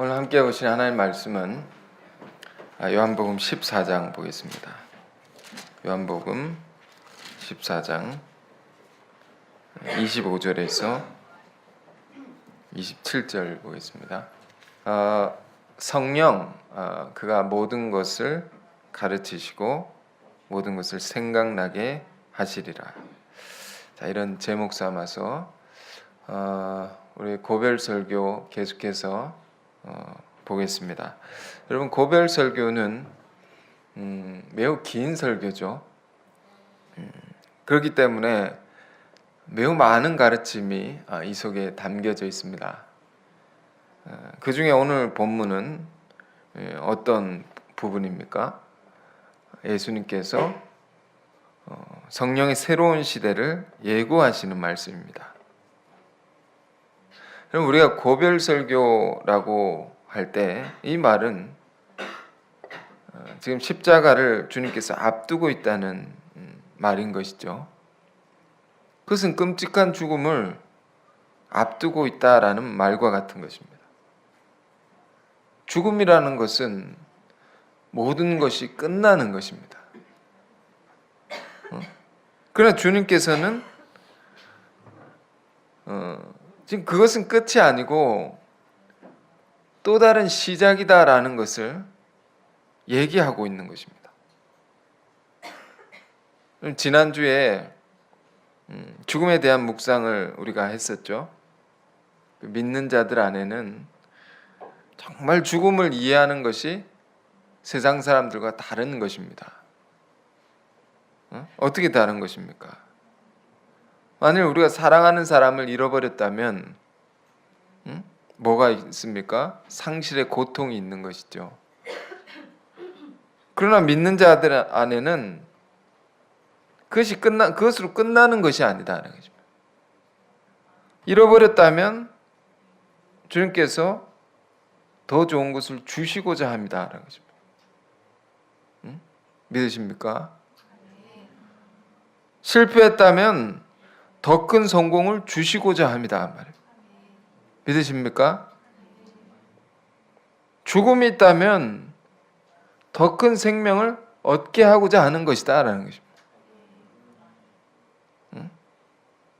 오늘 함께 보실 하나님의 말씀은 요한복음 14장 보겠습니다. 요한복음 14장 25절에서 27절 보겠습니다. 성령 그가 모든 것을 가르치시고 모든 것을 생각나게 하시리라. 자, 이런 제목 삼아서 우리 고별 설교 계속해서 보겠습니다. 여러분, 고별 설교는 매우 긴 설교죠. 그렇기 때문에 매우 많은 가르침이 이 속에 담겨져 있습니다. 그 중에 오늘 본문은 어떤 부분입니까? 예수님께서 성령의 새로운 시대를 예고하시는 말씀입니다. 그럼 우리가 고별 설교라고 할 때 이 말은 지금 십자가를 주님께서 앞두고 있다는 말인 것이죠. 그것은 끔찍한 죽음을 앞두고 있다라는 말과 같은 것입니다. 죽음이라는 것은 모든 것이 끝나는 것입니다. 그러나 주님께서는 지금 그것은 끝이 아니고 또 다른 시작이다라는 것을 얘기하고 있는 것입니다. 지난주에 죽음에 대한 묵상을 우리가 했었죠. 믿는 자들 안에는 정말 죽음을 이해하는 것이 세상 사람들과 다른 것입니다. 어떻게 다른 것입니까? 만일 우리가 사랑하는 사람을 잃어버렸다면 뭐가 있습니까? 상실의 고통이 있는 것이죠. 그러나 믿는 자들 안에는 그것으로 끝나는 것이 아니다라는 것입니다. 잃어버렸다면 주님께서 더 좋은 것을 주시고자 합니다라는 것입니다. 믿으십니까? 실패했다면 더 큰 성공을 주시고자 합니다. 말이에요. 믿으십니까? 죽음이 있다면 더 큰 생명을 얻게 하고자 하는 것이다 라는 것입니다.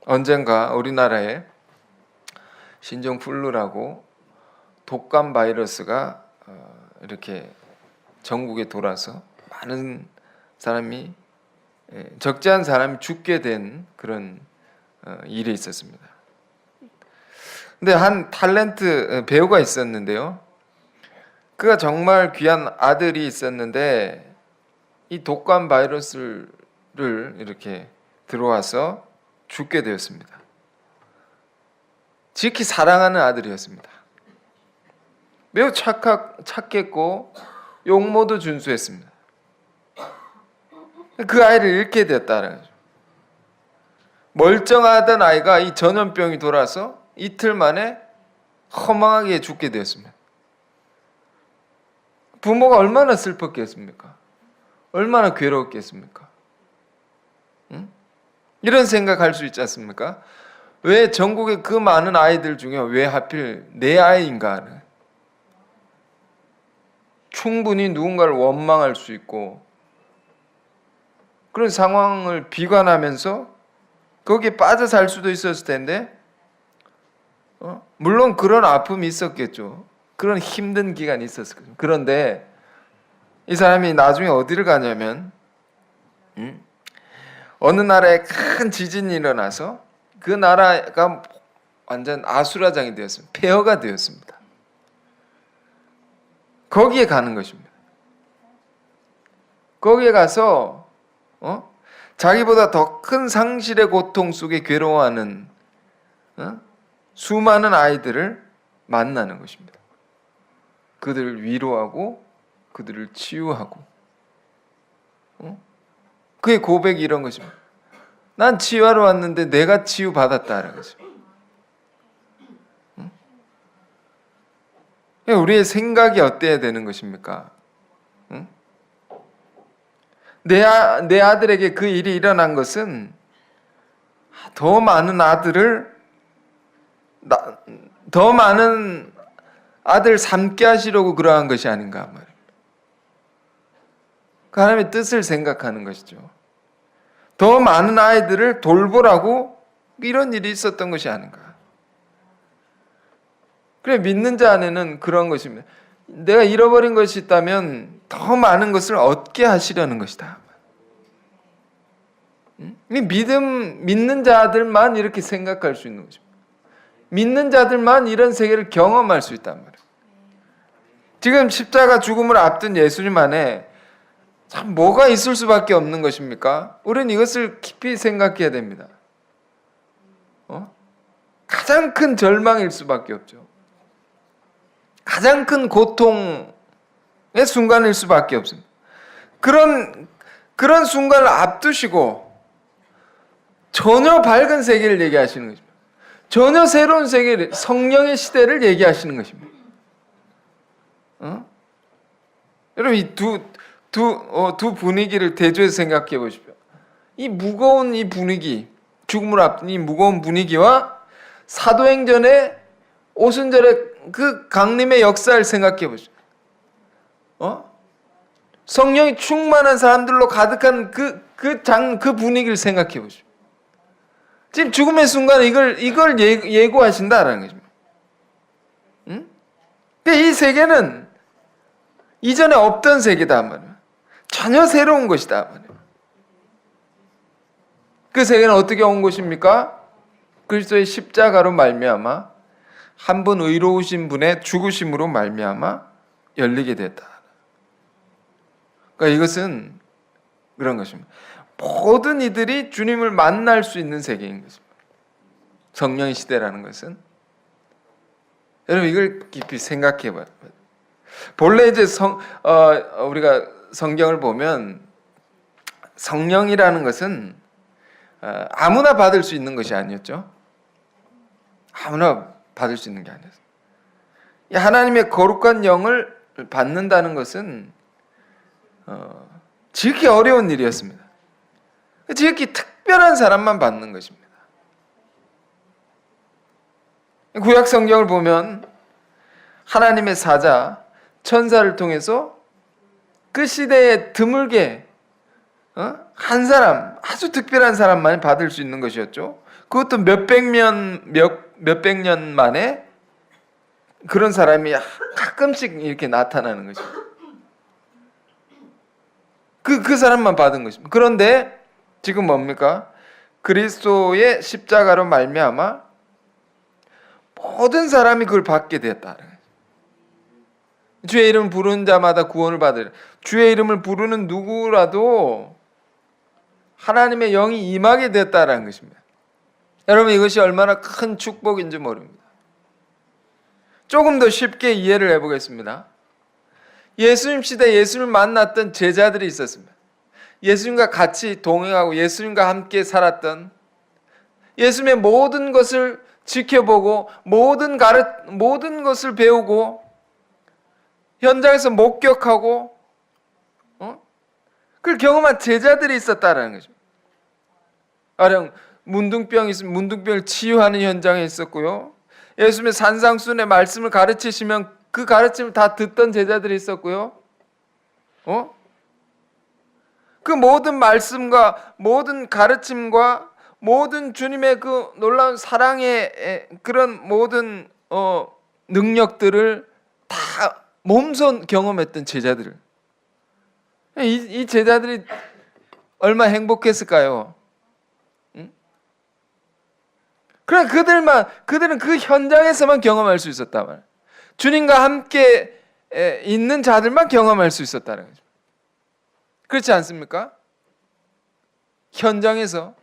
언젠가 우리나라에 신종플루라고 독감 바이러스가 이렇게 전국에 돌아서 많은 사람이 적지 않은 사람이 죽게 된 그런 일이 있었습니다. 근데 한 탤런트 배우가 있었는데요. 그가 정말 귀한 아들이 있었는데 이 독감 바이러스를 이렇게 들어와서 죽게 되었습니다. 지극히 사랑하는 아들이었습니다. 매우 착했고 용모도 준수했습니다. 그 아이를 잃게 되었다는 거죠. 멀쩡하던 아이가 이 전염병이 돌아서 이틀 만에 허망하게 죽게 되었습니다. 부모가 얼마나 슬펐겠습니까? 얼마나 괴로웠겠습니까? 이런 생각할 수 있지 않습니까? 왜 전국의 그 많은 아이들 중에 왜 하필 내 아이인가? 충분히 누군가를 원망할 수 있고 그런 상황을 비관하면서 거기에 빠져 살 수도 있었을 텐데 물론 그런 아픔이 있었겠죠. 그런 힘든 기간이 있었을 거예요. 그런데 이 사람이 나중에 어디를 가냐면 어느 나라에 큰 지진이 일어나서 그 나라가 완전 아수라장이 되었습니다. 폐허가 되었습니다. 거기에 가는 것입니다. 거기에 가서 자기보다 더 큰 상실의 고통 속에 괴로워하는 수많은 아이들을 만나는 것입니다. 그들을 위로하고 그들을 치유하고 그의 고백이 이런 것입니다. 난 치유하러 왔는데 내가 치유받았다는 거죠. 우리의 생각이 어때야 되는 것입니까? 내 아들에게 그 일이 일어난 것은 더 많은 아들 삼게 하시려고 그러한 것이 아닌가 말입니다. 그 하나님의 뜻을 생각하는 것이죠. 더 많은 아이들을 돌보라고 이런 일이 있었던 것이 아닌가. 그래, 믿는 자 안에는 그런 것입니다. 내가 잃어버린 것이 있다면 더 많은 것을 얻게 하시려는 것이다. 믿는 자들만 이렇게 생각할 수 있는 것입니다. 믿는 자들만 이런 세계를 경험할 수 있단 말이에요. 지금 십자가 죽음을 앞둔 예수님 안에 참 뭐가 있을 수밖에 없는 것입니까? 우리는 이것을 깊이 생각해야 됩니다. 가장 큰 절망일 수밖에 없죠. 가장 큰 고통의 순간일 수밖에 없습니다. 그런 순간을 앞두시고 전혀 밝은 세계를 얘기하시는 것입니다. 전혀 새로운 세계를, 성령의 시대를 얘기하시는 것입니다. 여러분, 이 두 분위기를 대조해서 생각해 보십시오. 이 무거운 이 분위기, 죽음을 앞둔 이 무거운 분위기와 사도행전의 오순절의 그 강림의 역사를 생각해 보십시오. 성령이 충만한 사람들로 가득한 그 분위기를 생각해 보십시오. 지금 죽음의 순간에 이걸 예고하신다라는 거죠. 이 세계는 이전에 없던 세계다 말이에요. 전혀 새로운 것이다 말이에요. 그 세계는 어떻게 온 것입니까? 그리스도의 십자가로 말미암아 한 분 의로우신 분의 죽으심으로 말미암아 열리게 됐다. 그러니까 이것은 그런 것입니다. 모든 이들이 주님을 만날 수 있는 세계인 것입니다. 성령의 시대라는 것은. 여러분, 이걸 깊이 생각해 봐요. 본래 이제 우리가 성경을 보면 성령이라는 것은 아무나 받을 수 있는 것이 아니었죠. 아무나 받을 수 있는 게 아니었어요. 하나님의 거룩한 영을 받는다는 것은 지극히 어려운 일이었습니다. 지극히 특별한 사람만 받는 것입니다. 구약 성경을 보면 하나님의 사자, 천사를 통해서 그 시대에 드물게 한 사람, 아주 특별한 사람만이 받을 수 있는 것이었죠. 그것도 몇백 년 만에 그런 사람이 가끔씩 이렇게 나타나는 것입니다. 그 사람만 받은 것입니다. 그런데 지금 뭡니까? 그리스도의 십자가로 말미암아 모든 사람이 그걸 받게 되었다. 주의 이름을 부르는 자마다 구원을 받으리라. 주의 이름을 부르는 누구라도 하나님의 영이 임하게 됐다라는 것입니다. 여러분, 이것이 얼마나 큰 축복인지 모릅니다. 조금 더 쉽게 이해를 해보겠습니다. 예수님 시대 예수님을 만났던 제자들이 있었습니다. 예수님과 같이 동행하고 예수님과 함께 살았던, 예수님의 모든 것을 지켜보고 모든 것을 배우고 현장에서 목격하고 그걸 경험한 제자들이 있었다라는 거죠. 가령 문둥병이 있으면 문둥병을 치유하는 현장에 있었고요. 예수님의 산상수훈의 말씀을 가르치시면 그 가르침을 다 듣던 제자들이 있었고요. 그 모든 말씀과 모든 가르침과 모든 주님의 그 놀라운 사랑의 그런 모든 능력들을 다 몸소 경험했던 제자들. 이 제자들이 얼마나 행복했을까요? 그래, 그들은 그 현장에서만 경험할 수 있었단 말이에요. 주님과 함께 있는 자들만 경험할 수 있었다는 거죠. 그렇지 않습니까? 현장에서.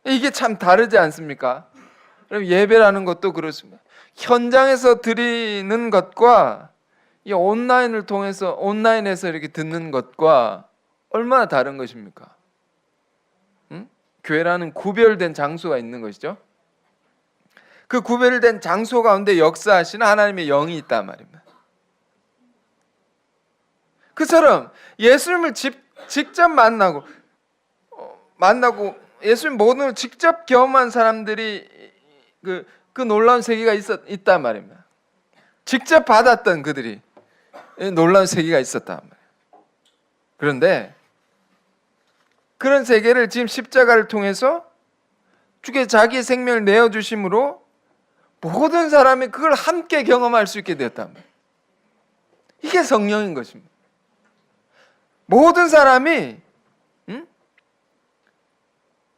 이게 참 다르지 않습니까? 예배라는 것도 그렇습니다. 현장에서 드리는 것과 이 온라인에서 이렇게 듣는 것과 얼마나 다른 것입니까? 교회라는 구별된 장소가 있는 것이죠. 그 구별된 장소 가운데 역사하시는 하나님의 영이 있단 말입니다. 그처럼 예수님을 직접 만나고 예수님 모든 걸 직접 경험한 사람들이 그 놀라운 세계가 있단 말입니다. 직접 받았던 그들이 놀라운 세계가 있었단 말이에요. 그런데 그런 세계를 지금 십자가를 통해서 주께 자기의 생명을 내어주심으로 모든 사람이 그걸 함께 경험할 수 있게 되었단 말이에요. 이게 성령인 것입니다. 모든 사람이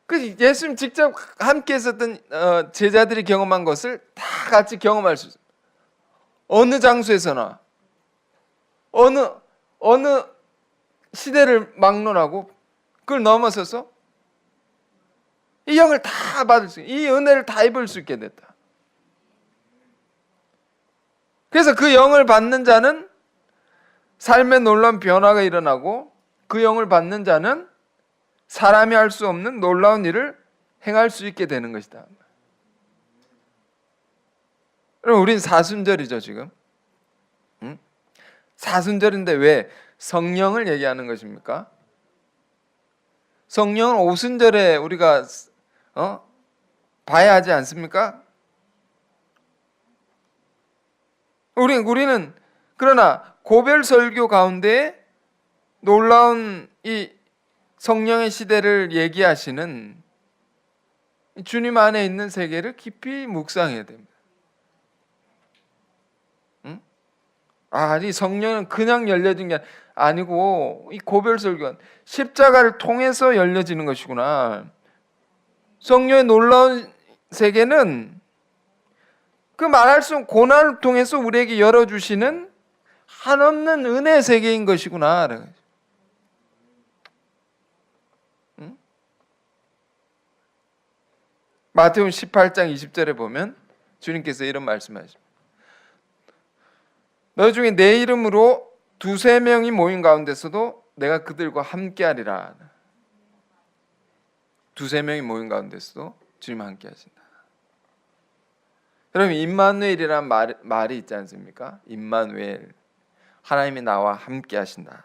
그 예수님 직접 함께 있었던 제자들이 경험한 것을 다 같이 경험할 수 있어요. 어느 장소에서나 어느 시대를 막론하고 그걸 넘어서서 이 영을 다 받을 수, 이 은혜를 다 입을 수 있게 됐다. 그래서 그 영을 받는 자는 삶에 놀라운 변화가 일어나고 그 영을 받는 자는 사람이 할 수 없는 놀라운 일을 행할 수 있게 되는 것이다. 그럼 우린 사순절이죠 지금. 사순절인데 왜 성령을 얘기하는 것입니까? 성령은 오순절에 우리가 봐야 하지 않습니까? 우리는 그러나 고별 설교 가운데 놀라운 이 성령의 시대를 얘기하시는 주님 안에 있는 세계를 깊이 묵상해야 됩니다. 이 성령은 그냥 열려진 게 아니고 이 고별 설교는 십자가를 통해서 열려지는 것이구나. 성령의 놀라운 세계는 그 말할 수 없는 고난을 통해서 우리에게 열어주시는 한없는 은혜의 세계인 것이구나. 마태복음 18장 20절에 보면 주님께서 이런 말씀하십니다. 너희 중에 내 이름으로 두세 명이 모인 가운데서도 내가 그들과 함께하리라. 두세 명이 모인 가운데서도 주님 함께 하신다. 여러분 임마누엘이란 말이 있지 않습니까? 임마누엘, 하나님이 나와 함께 하신다.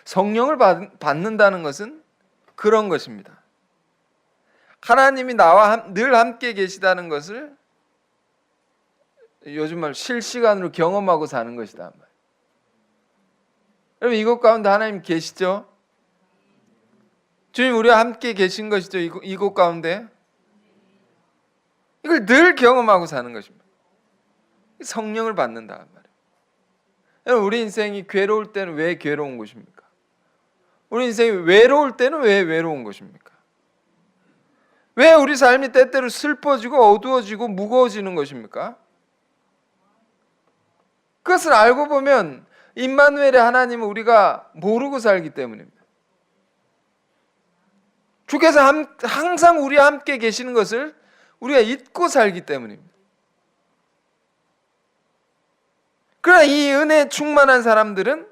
성령을 받는다는 것은 그런 것입니다. 하나님이 나와 늘 함께 계시다는 것을 요즘 말 실시간으로 경험하고 사는 것이다. 여러분 이곳 가운데 하나님 계시죠? 주님 우리와 함께 계신 것이죠? 이곳 가운데 이걸 늘 경험하고 사는 것입니다. 성령을 받는다 말이에요. 여러분 우리 인생이 괴로울 때는 왜 괴로운 것입니까? 우리 인생이 외로울 때는 왜 외로운 것입니까? 왜 우리 삶이 때때로 슬퍼지고 어두워지고 무거워지는 것입니까? 그것을 알고 보면 임마누엘의 하나님은 우리가 모르고 살기 때문입니다. 주께서 항상 우리와 함께 계시는 것을 우리가 잊고 살기 때문입니다. 그러나 이 은혜에 충만한 사람들은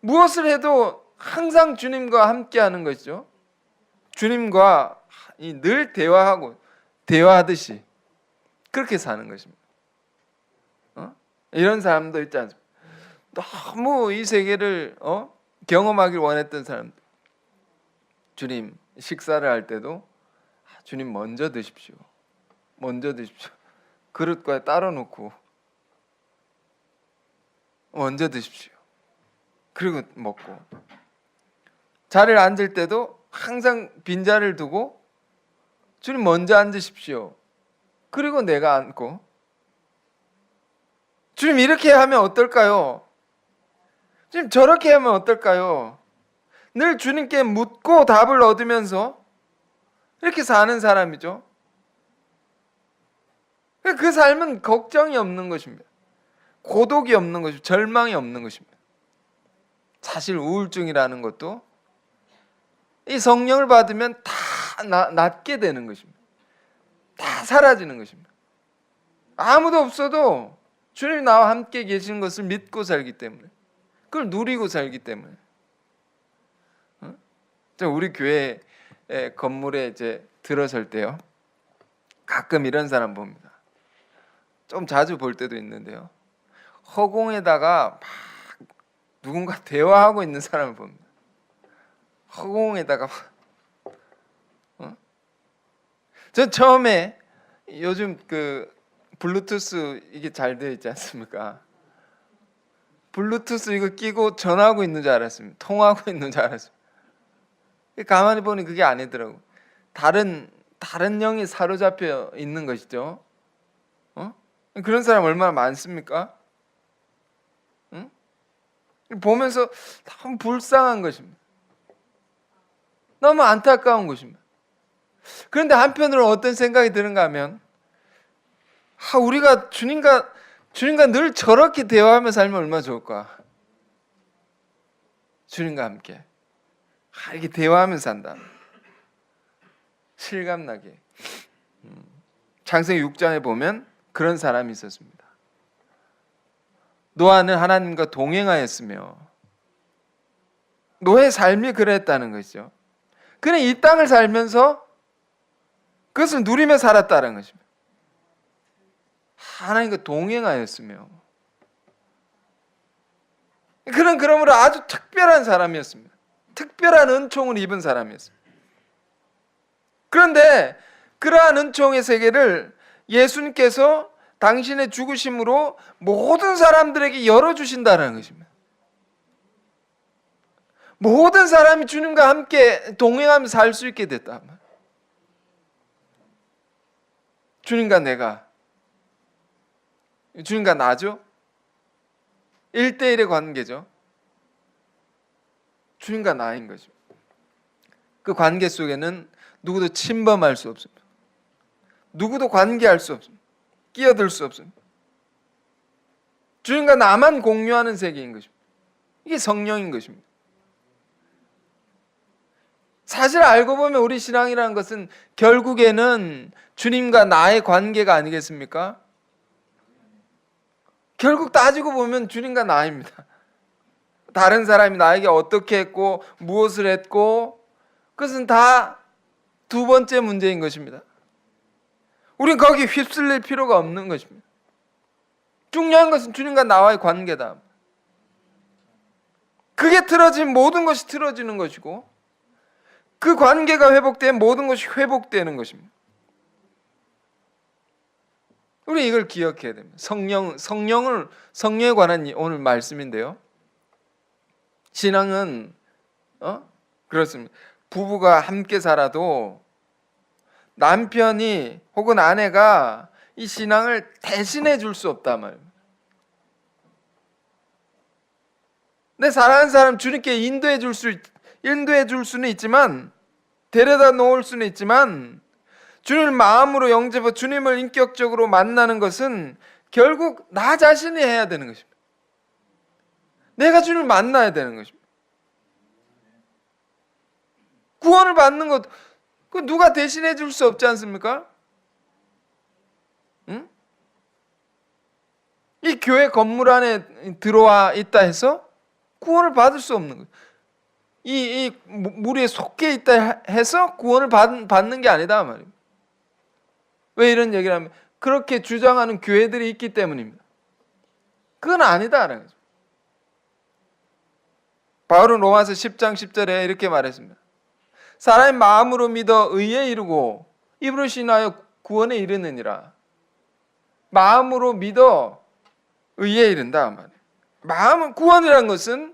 무엇을 해도 항상 주님과 함께하는 것이죠. 주님과 늘 대화하듯이 그렇게 사는 것입니다. 이런 사람도 있지 않습니까? 너무 이 세계를 경험하길 원했던 사람들. 주님 식사를 할 때도 주님 먼저 드십시오. 그릇과 따로 놓고 먼저 드십시오. 그리고 먹고 자리를 앉을 때도 항상 빈자리를 두고 주님 먼저 앉으십시오. 그리고 내가 앉고 주님 이렇게 하면 어떨까요? 주님 저렇게 하면 어떨까요? 늘 주님께 묻고 답을 얻으면서 이렇게 사는 사람이죠. 그 삶은 걱정이 없는 것입니다. 고독이 없는 것입니다. 절망이 없는 것입니다. 사실 우울증이라는 것도 이 성령을 받으면 다 낫게 되는 것입니다. 다 사라지는 것입니다. 아무도 없어도 주님이 나와 함께 계시는 것을 믿고 살기 때문에, 그걸 누리고 살기 때문에. 우리 교회 건물에 이제 들어설 때요, 가끔 이런 사람 봅니다. 좀 자주 볼 때도 있는데요, 허공에다가 막 누군가 대화하고 있는 사람을 봅니다. 허공에다가 전 처음에 요즘 그 블루투스 이게 잘 되어 있지 않습니까? 블루투스 이거 끼고 전화하고 있는 줄 알았습니다. 통화하고 있는 줄 알았습니다. 가만히 보니 그게 아니더라고. 다른 영이 사로잡혀 있는 것이죠. 그런 사람 얼마나 많습니까? 응? 보면서 너무 불쌍한 것입니다. 너무 안타까운 것입니다. 그런데 한편으로 어떤 생각이 드는가 하면 우리가 주님과 늘 저렇게 대화하며 살면 얼마나 좋을까. 주님과 함께 이렇게 대화하면서 산다. 실감나게. 창세기 6장에 보면 그런 사람이 있었습니다. 노아는 하나님과 동행하였으며 노아의 삶이 그랬다는 것이죠. 그는 이 땅을 살면서 그것을 누리며 살았다는 것입니다. 하나님과 동행하였으며 그는 그러므로 아주 특별한 사람이었습니다. 특별한 은총을 입은 사람이었습니다. 그런데 그러한 은총의 세계를 예수님께서 당신의 죽으심으로 모든 사람들에게 열어주신다는 것입니다. 모든 사람이 주님과 함께 동행하며 살 수 있게 됐다. 주님과 내가, 주님과 나죠? 1대1의 관계죠. 주님과 나인 거죠. 그 관계 속에는 누구도 침범할 수 없습니다. 누구도 관계할 수 없습니다. 끼어들 수 없습니다. 주님과 나만 공유하는 세계인 것입니다. 이게 성령인 것입니다. 사실 알고 보면 우리 신앙이라는 것은 결국에는 주님과 나의 관계가 아니겠습니까? 결국 따지고 보면 주님과 나입니다. 다른 사람이 나에게 어떻게 했고 무엇을 했고 그것은 다 두 번째 문제인 것입니다. 우리는 거기 휩쓸릴 필요가 없는 것입니다. 중요한 것은 주님과 나와의 관계다. 그게 틀어진 모든 것이 틀어지는 것이고 그 관계가 회복되면 모든 것이 회복되는 것입니다. 우리 이걸 기억해야 됩니다. 성령에 관한 오늘 말씀인데요. 신앙은 그렇습니다. 부부가 함께 살아도 남편이 혹은 아내가 이 신앙을 대신해 줄 수 없단 말입니다. 내 사랑하는 사람 주님께 인도해 줄 수는 있지만 데려다 놓을 수는 있지만 주님을 마음으로 영접하고 주님을 인격적으로 만나는 것은 결국 나 자신이 해야 되는 것입니다. 내가 주님을 만나야 되는 것입니다. 구원을 받는 것 그 누가 대신해 줄 수 없지 않습니까? 응? 이 교회 건물 안에 들어와 있다 해서 구원을 받을 수 없는 거예요. 이 무리에 속해 있다 해서 구원을 받는 게 아니다 말이에요. 왜 이런 얘기를 하면 그렇게 주장하는 교회들이 있기 때문입니다. 그건 아니다라는 거죠. 바울은 로마서 10장 10절에 이렇게 말했습니다. 사람의 마음으로 믿어 의에 이르고 입으로 신하여 구원에 이르느니라. 마음으로 믿어 의에 이른다 말이에요. 마음은 구원이라는 것은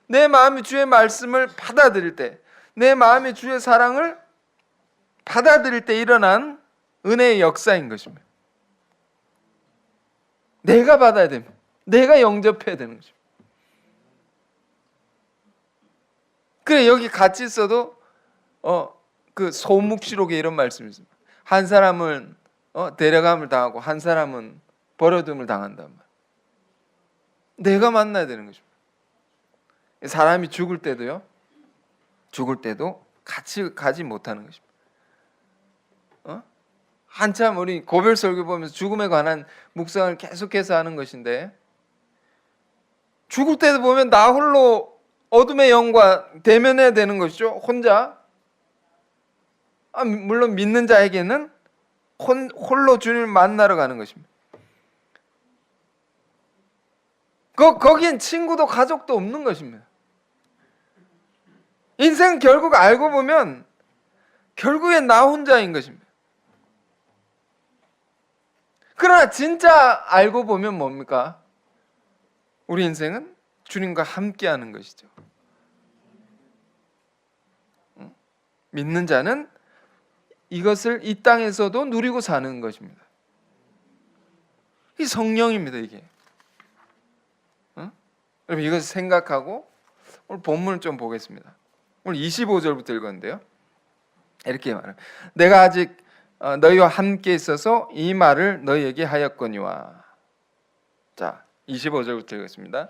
내 마음이 주의 말씀을 받아들일 때, 내 마음이 주의 사랑을 받아들일 때 일어난 은혜의 역사인 것입니다. 내가 받아야 됩니다. 내가 영접해야 되는 것입니다. 그래 여기 같이 있어도 그 소묵시록에 이런 말씀이 있습니다. 한 사람은 데려감을 당하고 한 사람은 버려둠을 당한단 말이에요. 내가 만나야 되는 것입니다. 사람이 죽을 때도 같이 가지 못하는 것입니다. 한참 우리 고별 설교 보면서 죽음에 관한 묵상을 계속해서 하는 것인데 죽을 때도 보면 나 홀로 어둠의 영과 대면해야 되는 것이죠. 혼자. 물론 믿는 자에게는 홀로 주님을 만나러 가는 것입니다. 거기엔 친구도 가족도 없는 것입니다. 인생 결국 알고 보면 결국엔 나 혼자인 것입니다. 그러나 진짜 알고 보면 뭡니까? 우리 인생은 주님과 함께하는 것이죠. 믿는 자는 이것을 이 땅에서도 누리고 사는 것입니다. 이 성령입니다, 이게. 여러분 이것을 생각하고 오늘 본문을 좀 보겠습니다. 오늘 25절부터 읽었는데요. 이렇게 말해요. 내가 아직 너희와 함께 있어서 이 말을 너희에게 하였거니와. 자, 25절부터 읽겠습니다.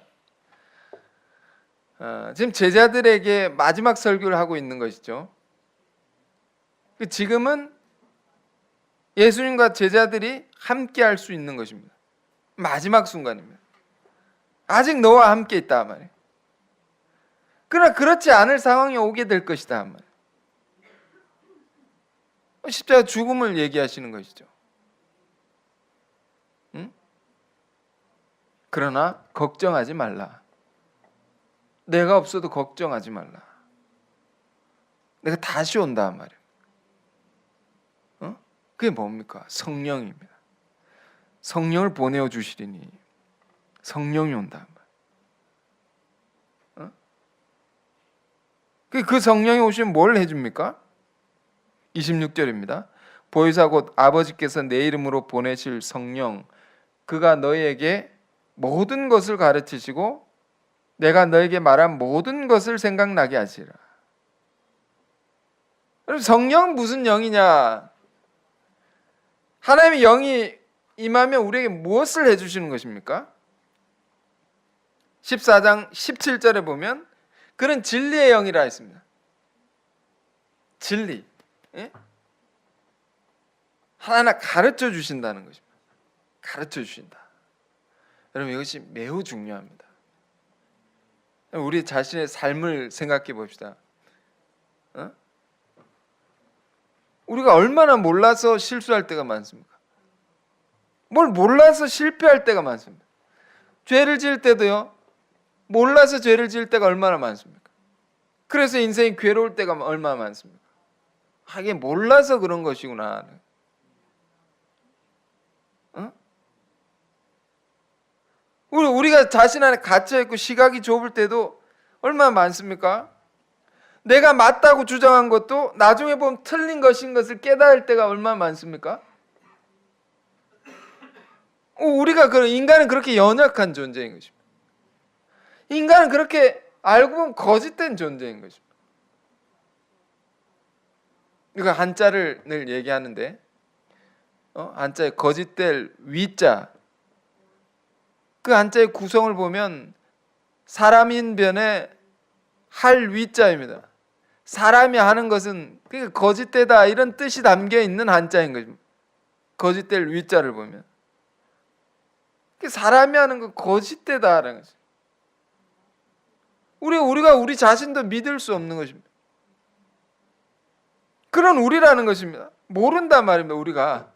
지금 제자들에게 마지막 설교를 하고 있는 것이죠. 지금은 예수님과 제자들이 함께 할 수 있는 것입니다. 마지막 순간입니다. 아직 너와 함께 있다 말이에요. 그러나 그렇지 않을 상황이 오게 될 것이다 말이에요. 십자가 죽음을 얘기하시는 것이죠. 응? 그러나 걱정하지 말라. 내가 없어도 걱정하지 말라. 내가 다시 온다 말이에요. 그게 뭡니까? 성령입니다. 성령을 보내어 주시리니 성령이 온다. 그 성령이 오시면 뭘 해줍니까? 26절입니다. 보혜사 곧 아버지께서 내 이름으로 보내실 성령, 그가 너희에게 모든 것을 가르치시고 내가 너에게 말한 모든 것을 생각나게 하시라. 여러분 성령은 무슨 영이냐? 하나님의 영이 임하면 우리에게 무엇을 해주시는 것입니까? 14장 17절에 보면 그는 진리의 영이라 했습니다. 진리. 예? 하나하나 가르쳐 주신다는 것입니다. 가르쳐 주신다. 여러분 이것이 매우 중요합니다. 우리 자신의 삶을 생각해 봅시다. 우리가 얼마나 몰라서 실수할 때가 많습니까? 뭘 몰라서 실패할 때가 많습니다. 죄를 지을 때도요, 몰라서 죄를 지을 때가 얼마나 많습니까? 그래서 인생이 괴로울 때가 얼마나 많습니까? 하긴 몰라서 그런 것이구나. 우리가 자신 안에 갇혀있고 시각이 좁을 때도 얼마나 많습니까? 내가 맞다고 주장한 것도 나중에 보면 틀린 것인 것을 깨달을 때가 얼마나 많습니까? 우리가 인간은 그렇게 연약한 존재인 것입니다. 인간은 그렇게 알고 보면 거짓된 존재인 것입니다. 이거 한자를 늘 얘기하는데 한자에 거짓될 위자, 그 한자의 구성을 보면 사람인 변에 할 위자입니다. 사람이 하는 것은 거짓되다 이런 뜻이 담겨 있는 한자인 것입니다. 거짓될 위자를 보면 사람이 하는 건 거짓되다라는 거죠. 우리가 우리 자신도 믿을 수 없는 것입니다. 그런 우리라는 것입니다. 모른단 말입니다. 우리가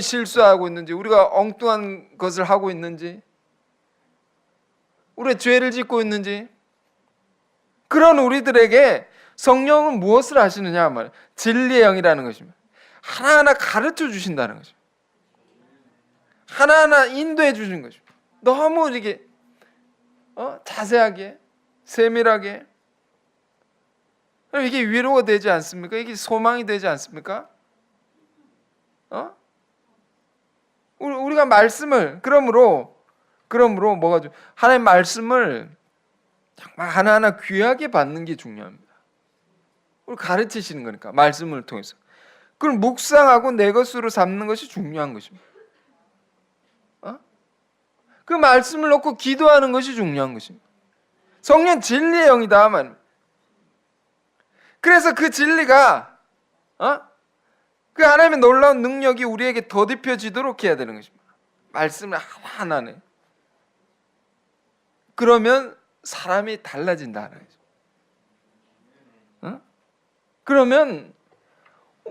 실수하고 있는지, 우리가 엉뚱한 것을 하고 있는지, 우리가 죄를 짓고 있는지. 그런 우리들에게 성령은 무엇을 하시느냐 말이에요. 진리의 영이라는 것입니다. 하나하나 가르쳐 주신다는 것입니다. 하나하나 인도해 주시는 것입니다. 너무 이렇게 자세하게, 세밀하게. 이게 위로가 되지 않습니까? 이게 소망이 되지 않습니까? 우리가 말씀을 그러므로 뭐가 좀 하나님의 말씀을 정말 하나하나 귀하게 받는 게 중요합니다. 우리 가르치시는 거니까 말씀을 통해서 그걸 묵상하고 내 것으로 삼는 것이 중요한 것입니다. 그 말씀을 놓고 기도하는 것이 중요한 것입니다. 성령 진리의 영이다 만. 그래서 그 진리가 그 하나님의 놀라운 능력이 우리에게 더딥혀지도록 해야 되는 것입니다. 말씀을 하나하나는. 그러면 사람이 달라진다는 거죠. 그러면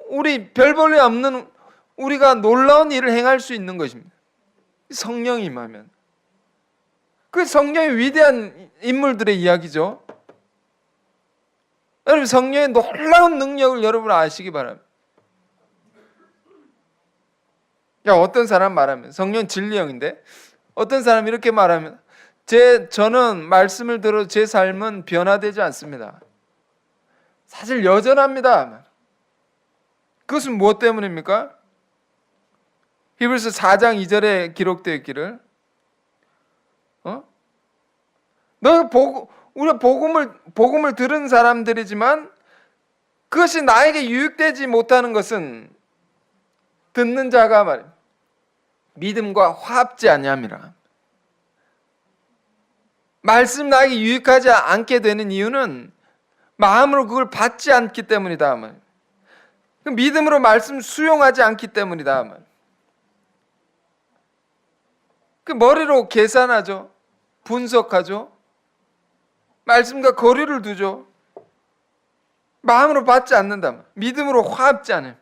우리 별 볼 일 없는 우리가 놀라운 일을 행할 수 있는 것입니다. 성령이 임하면. 그 성령의 위대한 인물들의 이야기죠. 여러분 성령의 놀라운 능력을 여러분 아시기 바랍니다. 야, 어떤 사람 말하면 성령 진리의 영인데 어떤 사람 이렇게 말하면 저는 말씀을 들어 제 삶은 변화되지 않습니다. 사실 여전합니다. 그것은 무엇 때문입니까? 히브리서 4장 2절에 기록되어 있기를 우리가 복음을 들은 사람들이지만 그것이 나에게 유익되지 못하는 것은 듣는 자가 말이야 믿음과 화합지 아니함이라. 말씀 나에게 유익하지 않게 되는 이유는 마음으로 그걸 받지 않기 때문이다. 믿음으로 말씀 수용하지 않기 때문이다. 그 머리로 계산하죠. 분석하죠. 말씀과 거리를 두죠. 마음으로 받지 않는다. 믿음으로 화합지 않아요.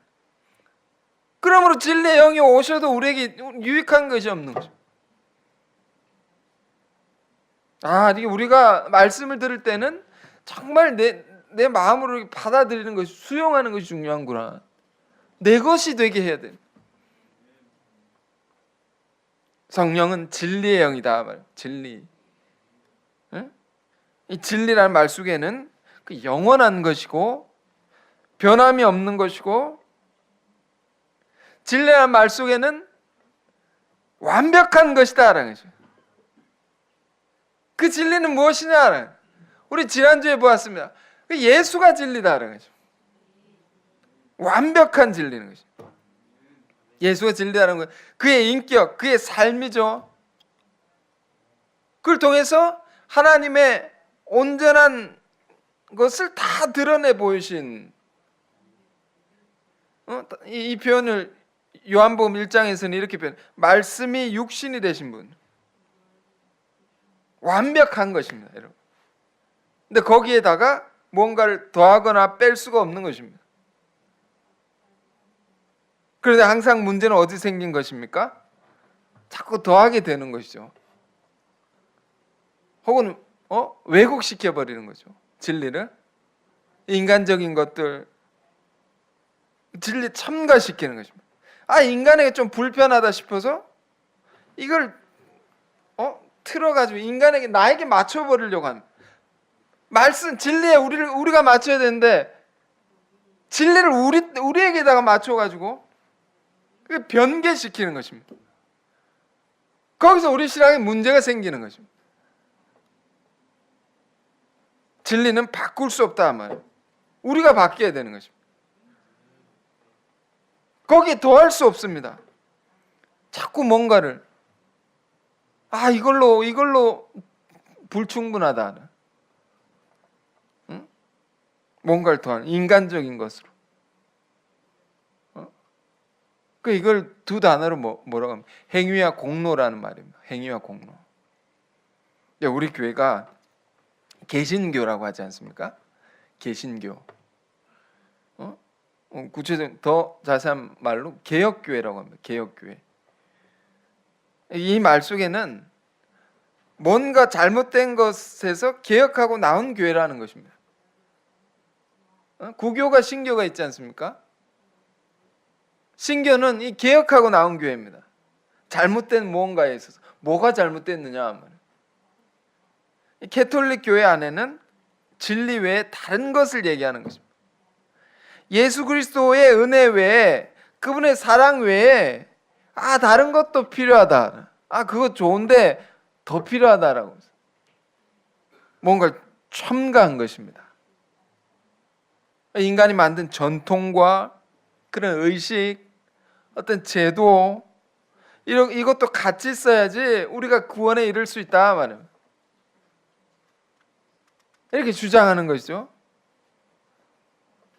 그러므로 진리의 영이 오셔도 우리에게 유익한 것이 없는 거죠. 이게 우리가 말씀을 들을 때는 정말 내 마음으로 받아들이는 것이, 수용하는 것이 중요한구나. 내 것이 되게 해야 돼. 성령은 진리의 영이다. 진리. 응? 이 진리라는 말 속에는 그 영원한 것이고 변함이 없는 것이고, 진리라는 말 속에는 완벽한 것이다라는 거죠. 그 진리는 무엇이냐? 우리 지난주에 보았습니다. 그 예수가 진리다라는 거죠. 완벽한 진리는 거죠. 예수가 진리라는 건 그의 인격, 그의 삶이죠. 그걸 통해서 하나님의 온전한 것을 다 드러내 보이신, 이 표현을 요한복음 1장에서는 이렇게 표현, 말씀이 육신이 되신 분, 완벽한 것입니다, 여러분. 근데 거기에다가 뭔가를 더하거나 뺄 수가 없는 것입니다. 그런데 항상 문제는 어디 생긴 것입니까? 자꾸 더하게 되는 것이죠. 혹은 왜곡시켜 버리는 거죠. 진리를, 인간적인 것들, 진리 첨가시키는 것입니다. 인간에게 좀 불편하다 싶어서 이걸 틀어가지고 인간에게, 나에게 맞춰버리려고 하는, 말씀 진리에 우리가 맞춰야 되는데 진리를 우리에게다가 맞춰가지고 변개시키는 것입니다. 거기서 우리 신앙에 문제가 생기는 것입니다. 진리는 바꿀 수 없다 말이에요. 우리가 바뀌어야 되는 것입니다. 거기에 더할 수 없습니다. 자꾸 뭔가를 이걸로 불충분하다. 응? 뭔가를 더하는 인간적인 것으로. 이걸 두 단어로 뭐라고 하면 행위와 공로라는 말입니다. 행위와 공로. 우리 교회가 개신교라고 하지 않습니까? 개신교. 구체적으로 더 자세한 말로 개혁교회라고 합니다. 개혁교회. 이 말 속에는 뭔가 잘못된 것에서 개혁하고 나온 교회라는 것입니다. 구교가 신교가 있지 않습니까? 신교는 이 개혁하고 나온 교회입니다. 잘못된 무언가에 있어서 뭐가 잘못됐느냐. 캐톨릭 교회 안에는 진리 외에 다른 것을 얘기하는 것입니다. 예수 그리스도의 은혜 외에, 그분의 사랑 외에 다른 것도 필요하다. 그거 좋은데 더 필요하다라고. 뭔가를 첨가한 것입니다. 인간이 만든 전통과 그런 의식, 어떤 제도, 이것도 같이 있어야지 우리가 구원에 이를 수 있다 말입니다. 이렇게 주장하는 것이죠.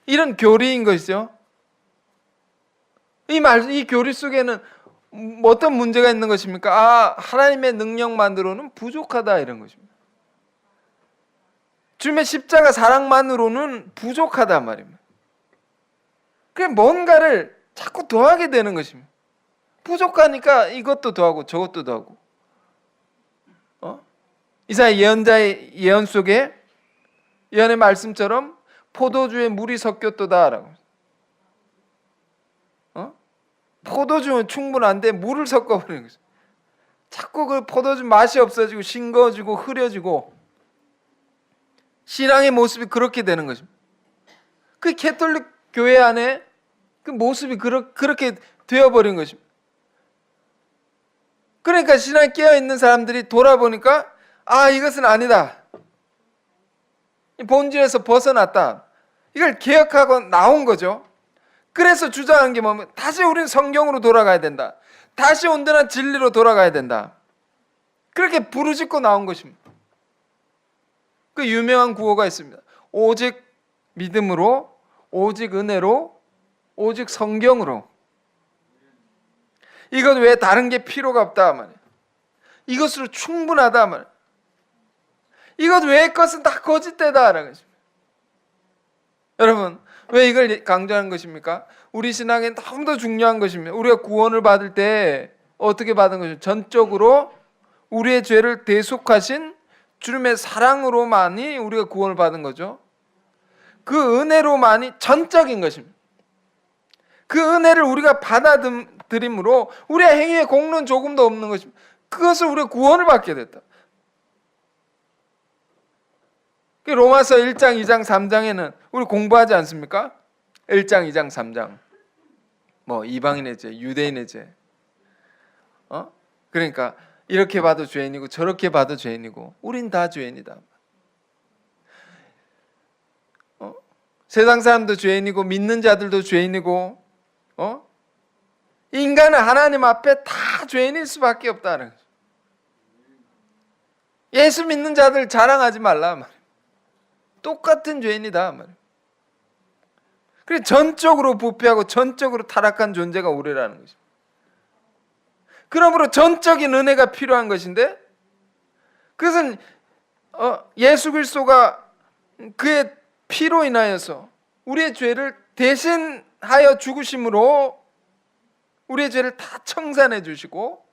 이런 교리인 것이죠. 이 교리 속에는 어떤 문제가 있는 것입니까? 하나님의 능력만으로는 부족하다 이런 것입니다. 주님의 십자가 사랑만으로는 부족하다 말입니다. 그냥 뭔가를 자꾸 더하게 되는 것입니다. 부족하니까 이것도 더하고 저것도 더하고. 이사야 예언자의 예언 속에 예언의 말씀처럼 포도주에 물이 섞였도다라고. 포도주는 충분한데 물을 섞어버리는 거죠. 자꾸 그 포도주 맛이 없어지고 싱거워지고 흐려지고 신앙의 모습이 그렇게 되는 것입니다. 그 캐톨릭 교회 안에 그 모습이 그렇게 되어버린 것입니다. 그러니까 신앙에 깨어있는 사람들이 돌아보니까 이것은 아니다. 본질에서 벗어났다. 이걸 개혁하고 나온 거죠. 그래서 주장하는 게 뭐냐면 다시 우리는 성경으로 돌아가야 된다. 다시 온전한 진리로 돌아가야 된다. 그렇게 부르짖고 나온 것입니다. 그 유명한 구호가 있습니다. 오직 믿음으로, 오직 은혜로, 오직 성경으로. 이건 왜 다른 게 필요가 없다 말이에요. 이것으로 충분하다 말이에요. 이것 외의 것은 다 거짓되다라는 것입니다. 여러분, 왜 이걸 강조하는 것입니까? 우리 신앙에 너무도 중요한 것입니다. 우리가 구원을 받을 때 어떻게 받은 것입니까? 전적으로 우리의 죄를 대속하신 주님의 사랑으로만이 우리가 구원을 받은 거죠. 그 은혜로만이 전적인 것입니다. 그 은혜를 우리가 받아들임으로 우리의 행위에 공로는 조금도 없는 것입니다. 그것을 우리가 구원을 받게 됐다. 로마서 1장, 2장, 3장에는 우리 공부하지 않습니까? 1장, 2장, 3장. 뭐 이방인의 죄, 유대인의 죄. 그러니까 이렇게 봐도 죄인이고 저렇게 봐도 죄인이고 우린 다 죄인이다. 세상 사람도 죄인이고 믿는 자들도 죄인이고 인간은 하나님 앞에 다 죄인일 수밖에 없다는 거죠. 예수 믿는 자들 자랑하지 말라 말이에요. 똑같은 죄인이다 말이에요. 그래서 전적으로 부패하고 전적으로 타락한 존재가 우리라는 것입니다. 그러므로 전적인 은혜가 필요한 것인데 그것은 예수 그리스도가 그의 피로 인하여서 우리의 죄를 대신하여 죽으심으로 우리의 죄를 다 청산해 주시고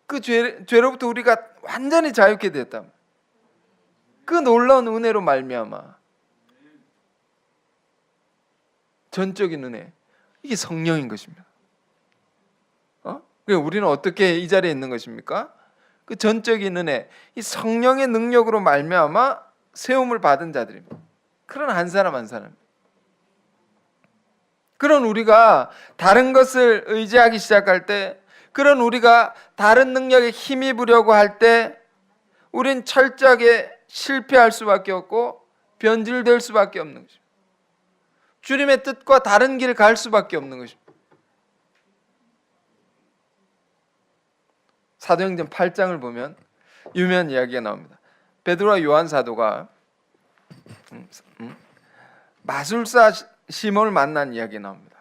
그 죄로부터 우리가 완전히 자유케 되었다. 그 놀라운 은혜로 말미암아 전적인 은혜, 이게 성령인 것입니다. 우리는 어떻게 이 자리에 있는 것입니까? 그 전적인 은혜, 이 성령의 능력으로 말미암아 세움을 받은 자들입니다. 그런 한 사람 한 사람. 그런 우리가 다른 것을 의지하기 시작할 때, 그런 우리가 다른 능력에 힘입으려고 할 때 우린 철저하게 실패할 수밖에 없고 변질될 수밖에 없는 것입니다. 주님의 뜻과 다른 길을 갈 수밖에 없는 것입니다. 사도행전 8장을 보면 유명한 이야기가 나옵니다. 베드로와 요한 사도가 마술사 시몬을 만난 이야기가 나옵니다.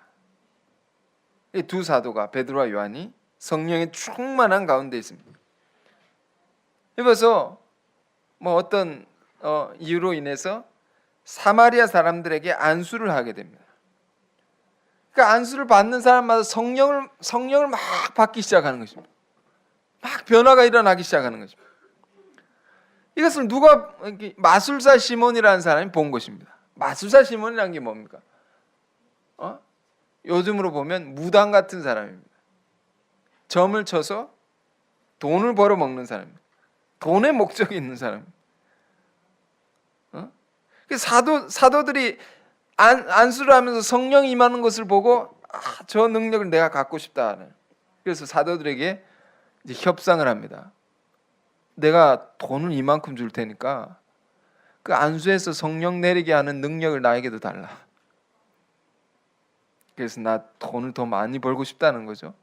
이 두 사도가 베드로와 요한이 성령의 충만한 가운데 있습니다. 그래서 어떤 이유로 인해서 사마리아 사람들에게 안수를 하게 됩니다. 그 안수를 받는 사람마다 성령을 막 받기 시작하는 것입니다. 막 변화가 일어나기 시작하는 것입니다. 이것을 누가 마술사 시몬이라는 사람이 본 것입니다. 마술사 시몬이라는 게 뭡니까? 요즘으로 보면 무당 같은 사람입니다. 점을 쳐서 돈을 벌어 먹는 사람입니다. 돈의 목적이 있는 사람입니다. 사도들이 안수를 하면서 성령이 임하는 것을 보고 저 능력을 내가 갖고 싶다. 그래서 사도들에게 이제 협상을 합니다. 내가 돈을 이만큼 줄 테니까 그 안수에서 성령 내리게 하는 능력을 나에게도 달라. 그래서 나 돈을 더 많이 벌고 싶다는 거죠.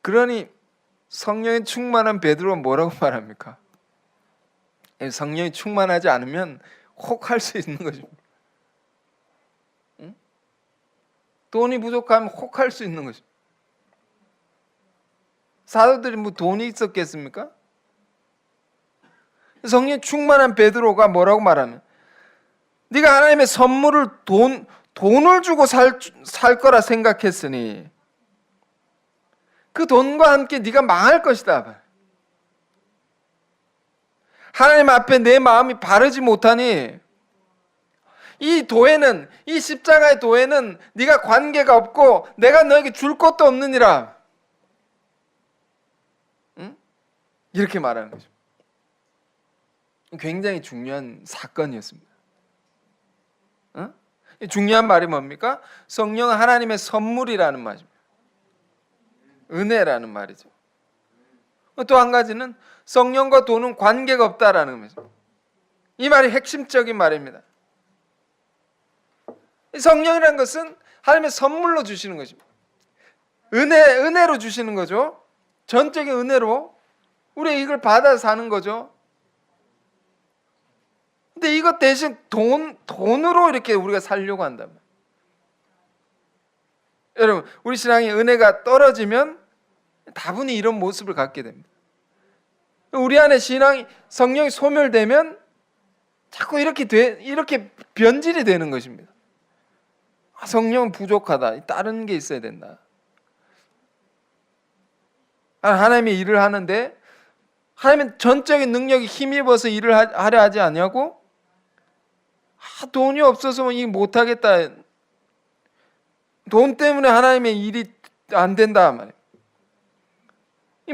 그러니 성령이 충만한 베드로가 뭐라고 말합니까? 성령이 충만하지 않으면 혹할 수 있는 것입니다. 돈이 부족하면 혹할 수 있는 것입니다. 사도들이 돈이 있었겠습니까? 성령 충만한 베드로가 뭐라고 말하면 네가 하나님의 선물을 돈을 주고 살 거라 생각했으니 그 돈과 함께 네가 망할 것이다. 하나님 앞에 내 마음이 바르지 못하니 이 도에는, 이 십자가의 도에는 네가 관계가 없고 내가 너에게 줄 것도 없느니라. 응? 이렇게 말하는 거죠. 굉장히 중요한 사건이었습니다. 응? 중요한 말이 뭡니까? 성령은 하나님의 선물이라는 말입니다. 은혜라는 말이죠. 또 한 가지는 성령과 돈은 관계가 없다라는 거죠. 이 말이 핵심적인 말입니다. 성령이라는 것은 하나님의 선물로 주시는 것입니다. 은혜로 주시는 거죠. 전적인 은혜로 우리가 이걸 받아 사는 거죠. 근데 이것 대신 돈으로 이렇게 우리가 살려고 한단 말이에요. 여러분, 우리 신앙의 은혜가 떨어지면 다분히 이런 모습을 갖게 됩니다. 우리 안에 성령이 소멸되면 자꾸 이렇게 변질이 되는 것입니다. 성령은 부족하다. 다른 게 있어야 된다. 하나님의 일을 하는데 하나님은 전적인 능력이 힘입어서 일을 하려 하지 않냐고? 돈이 없어서 이 못하겠다. 돈 때문에 하나님의 일이 안 된다 말이에요.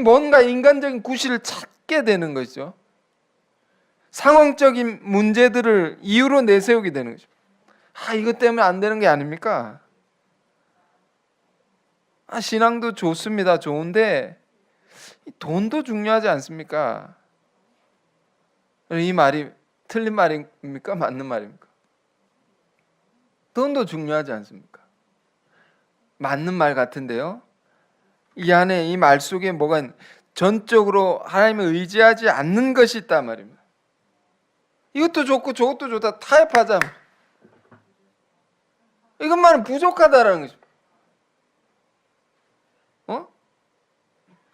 뭔가 인간적인 구실을 찾게 되는 것이죠. 상황적인 문제들을 이유로 내세우게 되는 거죠. 이것 때문에 안 되는 게 아닙니까? 신앙도 좋습니다. 좋은데 돈도 중요하지 않습니까? 이 말이 틀린 말입니까? 맞는 말입니까? 돈도 중요하지 않습니까? 맞는 말 같은데요. 이 안에 이 말 속에 뭐가 전적으로 하나님을 의지하지 않는 것이 있단 말입니다. 이것도 좋고 저것도 좋다 타협하자. 이것만은 부족하다라는 거죠.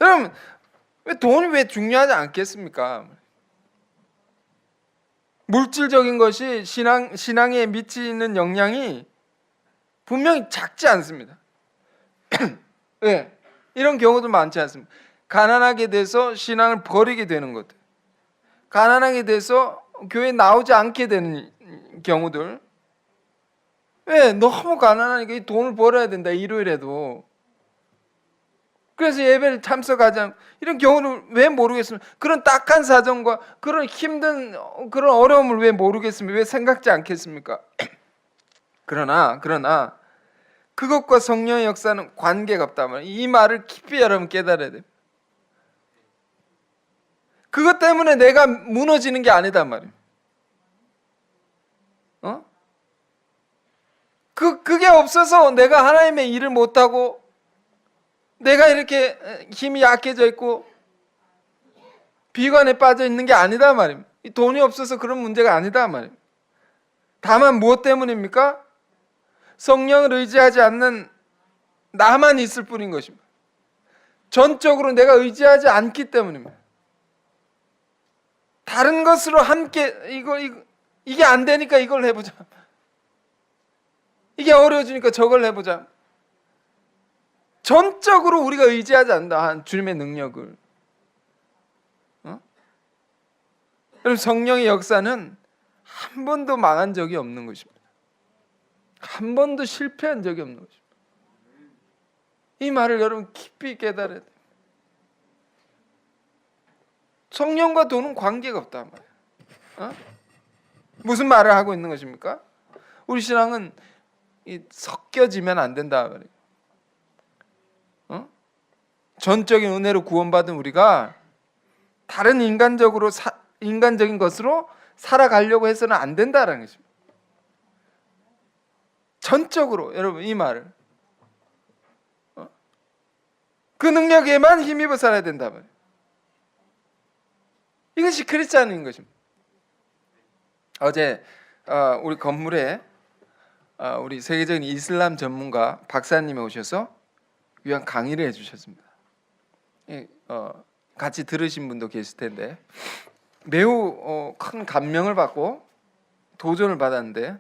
여러분, 돈이 왜 중요하지 않겠습니까? 물질적인 것이 신앙에 미치는 영향이 분명히 작지 않습니다. 네, 이런 경우도 많지 않습니다. 가난하게 돼서 신앙을 버리게 되는 것들, 가난하게 돼서 교회에 나오지 않게 되는 경우들. 왜? 너무 가난하니까 이 돈을 벌어야 된다, 일요일에도. 그래서 예배를 참석하지 않고, 이런 경우를 왜 모르겠습니까? 그런 딱한 사정과 그런 힘든 그런 어려움을 왜 모르겠습니까? 왜 생각지 않겠습니까? 그러나 그것과 성령의 역사는 관계가 없다 말이에요. 이 말을 깊이 여러분 깨달아야 돼요. 그것 때문에 내가 무너지는 게 아니다 말이에요. 그게 없어서 내가 하나님의 일을 못하고 내가 이렇게 힘이 약해져 있고 비관에 빠져 있는 게 아니다 말입니다. 돈이 없어서 그런 문제가 아니다 말입니다. 다만 무엇 때문입니까? 성령을 의지하지 않는 나만 있을 뿐인 것입니다. 전적으로 내가 의지하지 않기 때문입니다. 다른 것으로 함께 이게 안 되니까 이걸 해보자. 이게 어려워지니까 저걸 해보자. 전적으로 우리가 의지하지 않는다. 주님의 능력을. 여러분, 성령의 역사는 한 번도 망한 적이 없는 것입니다. 한 번도 실패한 적이 없는 것입니다. 이 말을 여러분 깊이 깨달아야 돼요. 성령과 돈은 관계가 없단 말이에요. 무슨 말을 하고 있는 것입니까? 우리 신앙은 섞여지면 안 된다 말이에요. 전적인 은혜로 구원받은 우리가 다른 인간적인 것으로 살아가려고 해서는 안 된다라는 것입니다. 전적으로 여러분 이 말을 그 능력에만 힘입어 살아야 된다 말이에요. 이것이 크리스찬인 것입니다. 어제 우리 건물에 우리 세계적인 이슬람 전문가 박사님이 오셔서 귀한 강의를 해주셨습니다. 같이 들으신 분도 계실 텐데 매우 큰 감명을 받고 도전을 받았는데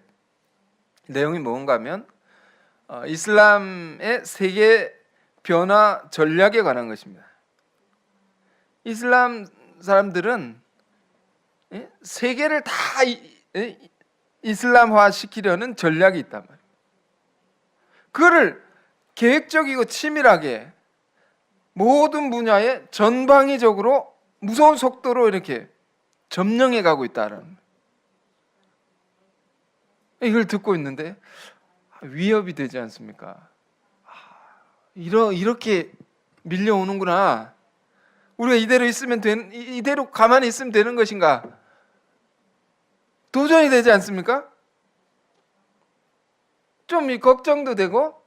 내용이 뭔가 하면 이슬람의 세계 변화 전략에 관한 것입니다. 이슬람 사람들은 세계를 다 이슬람화 시키려는 전략이 있단 말이에요. 그거를 계획적이고 치밀하게 모든 분야에 전방위적으로 무서운 속도로 이렇게 점령해 가고 있다는 거예요. 이걸 듣고 있는데 위협이 되지 않습니까? 이렇게 밀려오는구나. 우리가 이대로 가만히 있으면 되는 것인가? 도전이 되지 않습니까? 좀 걱정도 되고.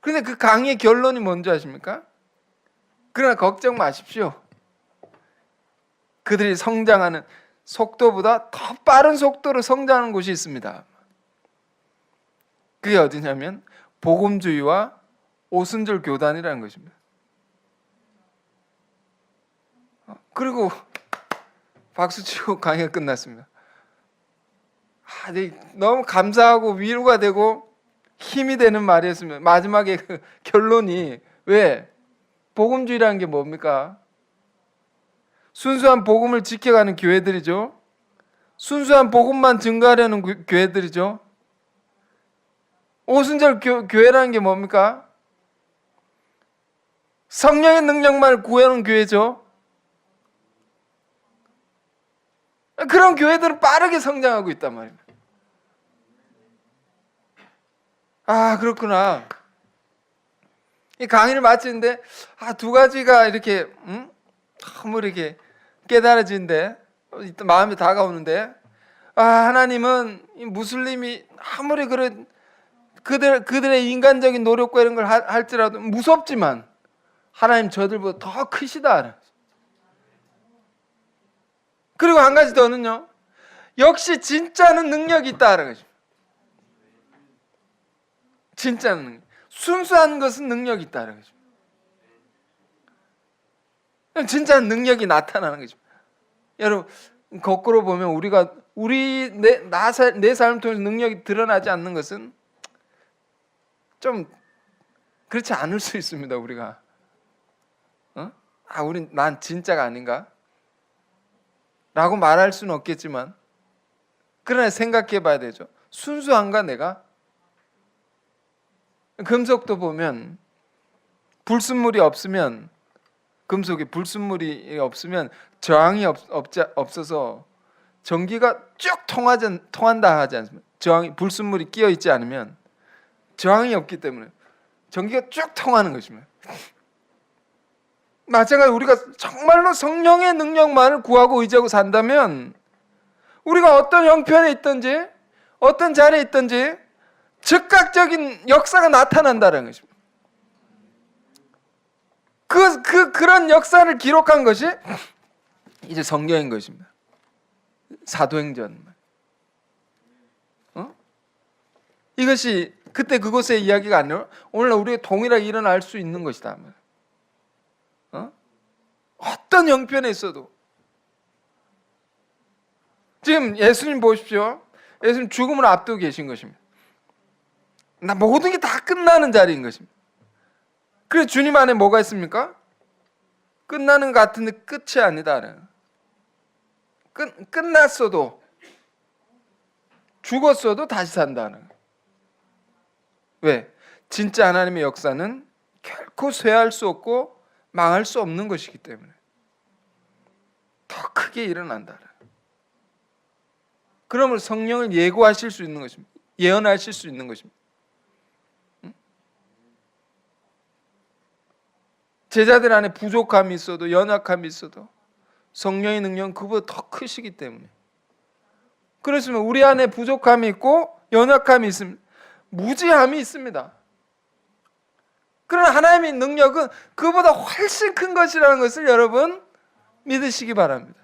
근데 그 강의의 결론이 뭔지 아십니까? 그러나 걱정 마십시오. 그들이 성장하는 속도보다 더 빠른 속도로 성장하는 곳이 있습니다. 그게 어디냐면 복음주의와 오순절 교단이라는 것입니다. 그리고 박수치고 강의가 끝났습니다. 너무 감사하고 위로가 되고 힘이 되는 말이었습니다. 마지막에 그 결론이 왜? 복음주의라는 게 뭡니까? 순수한 복음을 지켜가는 교회들이죠. 순수한 복음만 증거하려는 교회들이죠. 오순절 교회라는 게 뭡니까? 성령의 능력만을 구하는 교회죠. 그런 교회들은 빠르게 성장하고 있단 말입니다. 그렇구나. 이 강의를 마치는데 두 가지가 이렇게 너무 이렇게 깨달아지는데 마음이 다가오는데 하나님은 이 무슬림이 아무리 그런 그들의 인간적인 노력과 이런 걸 할지라도 무섭지만 하나님 저들보다 더 크시다. 그리고 한 가지 더는요, 역시 진짜는 능력이 있다는 거죠. 진짜는 능력. 순수한 것은 능력이 있다는 거죠. 진짜 능력이 나타나는 거죠. 여러분, 거꾸로 보면 내 삶을 통해서 능력이 드러나지 않는 것은 좀 그렇지 않을 수 있습니다. 우리가 난 진짜가 아닌가? 라고 말할 수는 없겠지만, 그러나 생각해 봐야 되죠. 순수한가 내가? 금속도 보면 불순물이 없으면, 금속에 불순물이 없으면 저항이 없어서 전기가 쭉 통한다 하지 않습니까? 불순물이 끼어 있지 않으면 저항이 없기 때문에 전기가 쭉 통하는 것입니다. 마찬가지로 우리가 정말로 성령의 능력만을 구하고 의지하고 산다면 우리가 어떤 형편에 있든지 어떤 자리에 있든지 즉각적인 역사가 나타난다는 것입니다. 그런 역사를 기록한 것이 이제 성경인 것입니다. 사도행전. 이것이 그때 그곳의 이야기가 아니라 오늘날 우리가 동일하게 일어날 수 있는 것이다. 어떤 형편에 있어도. 지금 예수님 보십시오. 예수님 죽음을 앞두고 계신 것입니다. 모든 게 다 끝나는 자리인 것입니다. 그래서 주님 안에 뭐가 있습니까? 끝나는 것 같은데 끝이 아니다. 끝났어도, 죽었어도 다시 산다는. 왜? 진짜 하나님의 역사는 결코 쇠할 수 없고 망할 수 없는 것이기 때문에 더 크게 일어난다. 그러면 성령을 예고하실 수 있는 것입니다. 예언하실 수 있는 것입니다. 제자들 안에 부족함이 있어도 연약함이 있어도 성령의 능력은 그보다 더 크시기 때문에, 그렇지만 우리 안에 부족함이 있고 연약함이 있습니다. 무지함이 있습니다. 그러나 하나님의 능력은 그보다 훨씬 큰 것이라는 것을 여러분 믿으시기 바랍니다.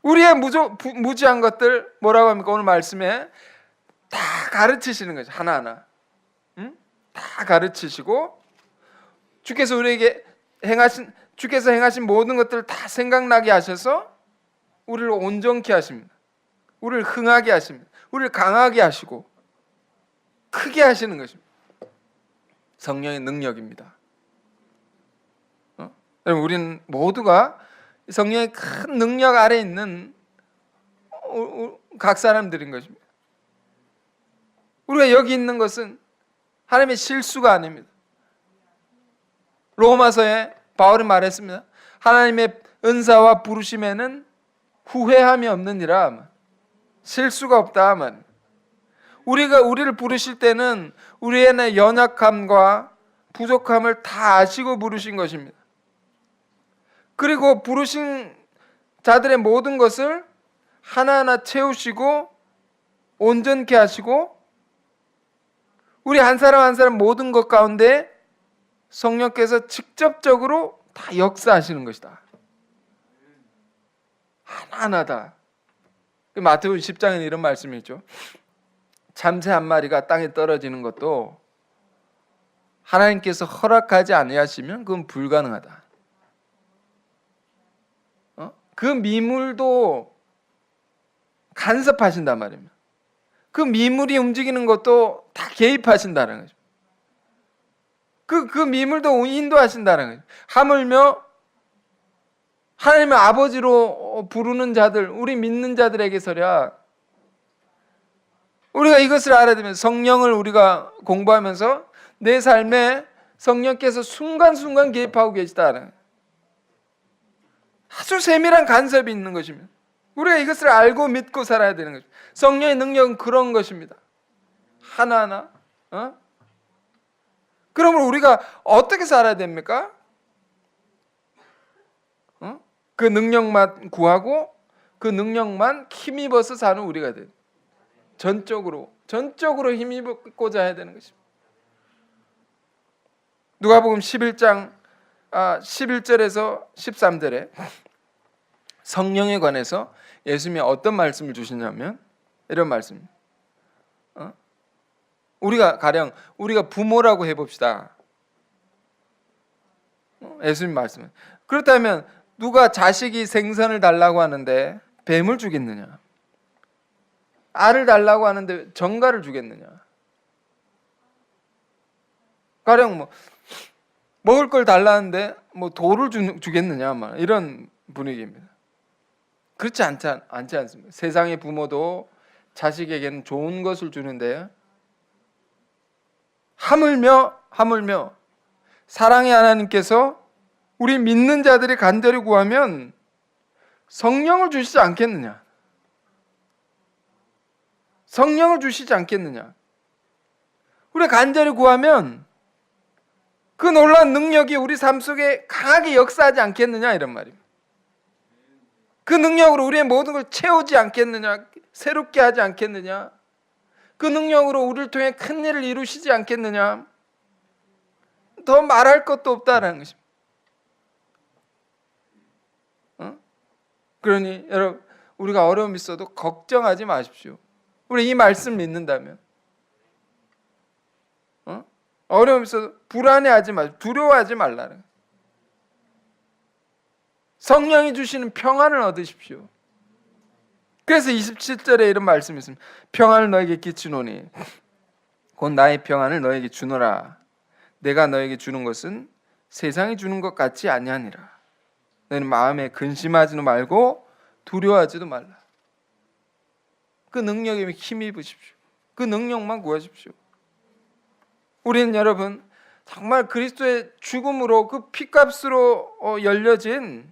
우리의 무지한 것들 뭐라고 합니까? 오늘 말씀에 다 가르치시는 거죠. 하나하나. 다 가르치시고 주께서 행하신 모든 것들을 다 생각나게 하셔서 우리를 온전케 하십니다. 우리를 흥하게 하십니다. 우리를 강하게 하시고 크게 하시는 것입니다. 성령의 능력입니다. 여러분, 우리는 모두가 성령의 큰 능력 아래 있는 각 사람들인 것입니다. 우리가 여기 있는 것은 하나님의 실수가 아닙니다. 로마서에 바울이 말했습니다. 하나님의 은사와 부르심에는 후회함이 없느니라. 실수가 없다. 우리를 부르실 때는 우리의 연약함과 부족함을 다 아시고 부르신 것입니다. 그리고 부르신 자들의 모든 것을 하나하나 채우시고 온전케 하시고 우리 한 사람 한 사람 모든 것 가운데 성령께서 직접적으로 다 역사하시는 것이다. 하나하나다. 마태복음 10장에는 이런 말씀이 있죠. 참새 한 마리가 땅에 떨어지는 것도 하나님께서 허락하지 아니하시면 그건 불가능하다. 그 미물도 간섭하신단 말입니다. 그 미물이 움직이는 것도 다 개입하신다는 거죠. 그 미물도 인도하신다는 거죠. 하물며 하나님의 아버지로 부르는 자들, 우리 믿는 자들에게서야 우리가 이것을 알아야 되면 성령을 우리가 공부하면서 내 삶에 성령께서 순간순간 개입하고 계시다는 거예요. 아주 세밀한 간섭이 있는 것입니다. 우리가 이것을 알고 믿고 살아야 되는 것입니다. 성령의 능력은 그런 것입니다. 하나하나. 그러면 우리가 어떻게 살아야 됩니까? 그 능력만 구하고 그 능력만 힘입어서 사는 우리가 돼요. 전적으로 힘입고자 해야 되는 것입니다. 누가복음 11장 11절에서 13절에 성령에 관해서 예수님이 어떤 말씀을 주시냐면 이런 말씀입니다. 우리가 부모라고 해봅시다. 예수님 말씀은 그렇다면 누가 자식이 생선을 달라고 하는데 뱀을 주겠느냐? 알을 달라고 하는데 정갈을 주겠느냐? 가령 먹을 걸 달라는데 돌을 주겠느냐? 이런 분위기입니다. 그렇지 않지 않습니다. 세상의 부모도 자식에게는 좋은 것을 주는데 하물며 사랑의 하나님께서 우리 믿는 자들이 간절히 구하면 성령을 주시지 않겠느냐? 성령을 주시지 않겠느냐? 우리 간절히 구하면 그 놀라운 능력이 우리 삶 속에 강하게 역사하지 않겠느냐 이런 말입니다. 그 능력으로 우리의 모든 걸 채우지 않겠느냐? 새롭게 하지 않겠느냐? 그 능력으로 우리를 통해 큰 일을 이루시지 않겠느냐? 더 말할 것도 없다라는 것입니다. 그러니 여러분 우리가 어려움이 있어도 걱정하지 마십시오. 우리 이 말씀 믿는다면 어려움이 있어도 불안해하지 마십시오. 두려워하지 말라는 성령이 주시는 평안을 얻으십시오. 그래서 27절에 이런 말씀이 있습니다. 평안을 너에게 끼치노니 곧 나의 평안을 너에게 주노라. 내가 너에게 주는 것은 세상이 주는 것 같지 아니하니라. 너는 마음에 근심하지도 말고 두려워하지도 말라. 그 능력에 힘입으십시오. 그 능력만 구하십시오. 우리는 여러분 정말 그리스도의 죽음으로 그 피값으로 열려진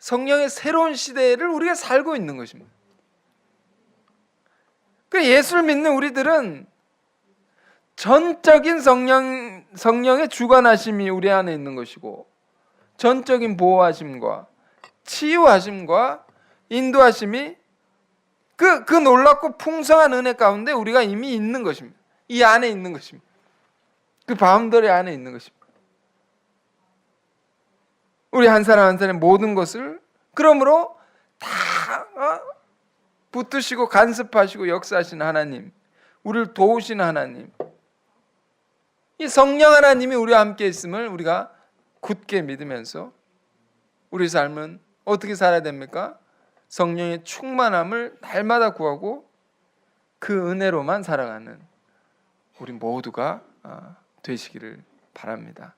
성령의 새로운 시대를 우리가 살고 있는 것입니다. 그 예수를 믿는 우리들은 전적인 성령의 주관하심이 우리 안에 있는 것이고 전적인 보호하심과 치유하심과 인도하심이 그 놀랍고 풍성한 은혜 가운데 우리가 이미 있는 것입니다. 이 안에 있는 것입니다. 그 바운더리 안에 있는 것입니다. 우리 한 사람 한 사람의 모든 것을 그러므로 다 붙드시고 간섭하시고 역사하시는 하나님, 우리를 도우시는 하나님, 이 성령 하나님이 우리와 함께 있음을 우리가 굳게 믿으면서 우리 삶은 어떻게 살아야 됩니까? 성령의 충만함을 날마다 구하고 그 은혜로만 살아가는 우리 모두가 되시기를 바랍니다.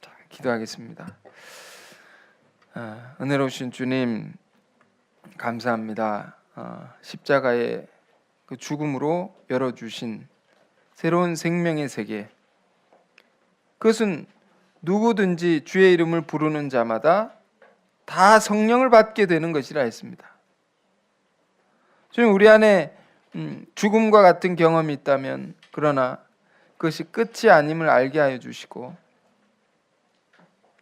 자, 기도하겠습니다. 은혜로우신 주님 감사합니다. 십자가의 그 죽음으로 열어주신 새로운 생명의 세계, 그것은 누구든지 주의 이름을 부르는 자마다 다 성령을 받게 되는 것이라 했습니다. 지금 우리 안에 죽음과 같은 경험이 있다면, 그러나 그것이 끝이 아님을 알게 하여 주시고,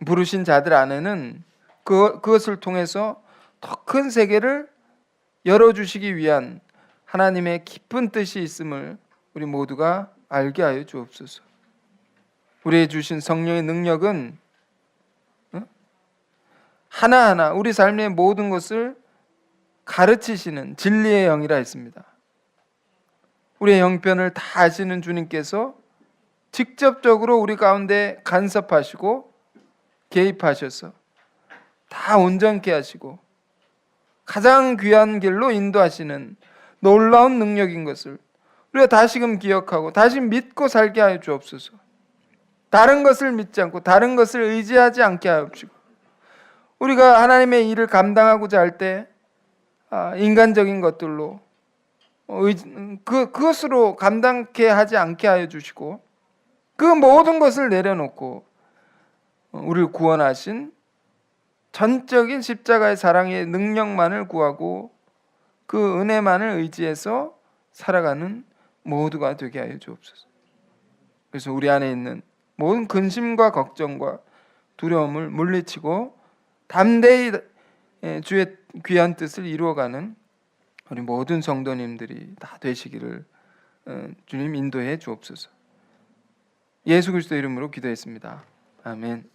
부르신 자들 안에는 그것을 통해서 더 큰 세계를 열어주시기 위한 하나님의 깊은 뜻이 있음을 우리 모두가 알게 하여 주옵소서. 우리에게 주신 성령의 능력은 하나하나 우리 삶의 모든 것을 가르치시는 진리의 영이라 했습니다. 우리의 형편을 다 아시는 주님께서 직접적으로 우리 가운데 간섭하시고 개입하셔서 다 온전케 하시고 가장 귀한 길로 인도하시는 놀라운 능력인 것을 우리가 다시금 기억하고 다시 믿고 살게 하여 주옵소서. 다른 것을 믿지 않고 다른 것을 의지하지 않게 하여 주시고, 우리가 하나님의 일을 감당하고자 할 때 인간적인 것들로 그것으로 감당케 하지 않게 하여 주시고, 그 모든 것을 내려놓고 우리를 구원하신 전적인 십자가의 사랑의 능력만을 구하고 그 은혜만을 의지해서 살아가는 모두가 되게 하여 주옵소서. 그래서 우리 안에 있는 모든 근심과 걱정과 두려움을 물리치고 담대히 주의 귀한 뜻을 이루어가는 우리 모든 성도님들이 다 되시기를 주님 인도해 주옵소서. 예수 그리스도 이름으로 기도했습니다. 아멘.